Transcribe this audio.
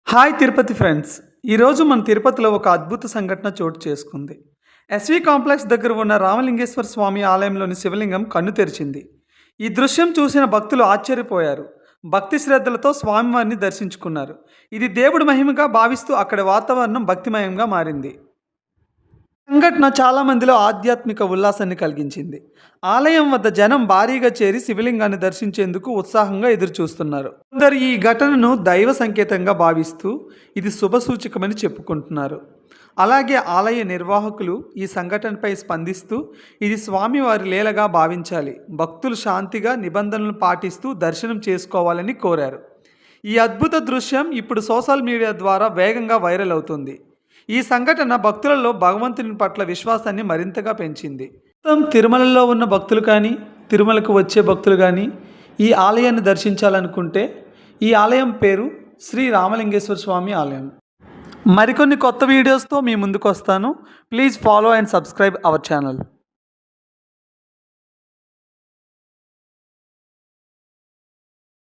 Hi Tirupati friends. ఈరోజు మన తిరుపతిలో ఒక అద్భుత సంఘటన చోటు చేసుకుంది. ఎస్వి కాంప్లెక్స్ దగ్గర ఉన్న రామలింగేశ్వర స్వామి ఆలయంలోని శివలింగం కన్ను తెరిచింది. ఈ దృశ్యం చూసిన భక్తులు ఆశ్చర్యపోయారు. భక్తి శ్రద్ధలతో స్వామివారిని దర్శించుకున్నారు. ఇది దేవుడి మహిమగా భావిస్తూ అక్కడి వాతావరణం భక్తిమయంగా మారింది. సంఘటన చాలా మందిలో ఆధ్యాత్మిక ఉల్లాసాన్ని కలిగించింది. ఆలయం వద్ద జనం భారీగా చేరి శివలింగాన్ని దర్శించేందుకు ఉత్సాహంగా ఎదురుచూస్తున్నారు. కొందరు ఈ ఘటనను దైవ సంకేతంగా భావిస్తూ ఇది శుభసూచకమని చెప్పుకుంటున్నారు. అలాగే ఆలయ నిర్వాహకులు ఈ సంఘటనపై స్పందిస్తూ ఇది స్వామివారి లీలగా భావించాలి, భక్తులు శాంతిగా నిబంధనలను పాటిస్తూ దర్శనం చేసుకోవాలని కోరారు. ఈ అద్భుత దృశ్యం ఇప్పుడు సోషల్ మీడియా ద్వారా వేగంగా వైరల్ అవుతుంది. ఈ సంఘటన భక్తులలో భగవంతుని పట్ల విశ్వాసాన్ని మరింతగా పెంచింది. మొత్తం తిరుమలలో ఉన్న భక్తులు కానీ, తిరుమలకు వచ్చే భక్తులు కానీ ఈ ఆలయాన్ని దర్శించాలనుకుంటే ఈ ఆలయం పేరు శ్రీ రామలింగేశ్వర స్వామి ఆలయం. మరికొన్ని కొత్త వీడియోస్తో మీ ముందుకు వస్తాను. Please follow and subscribe our channel.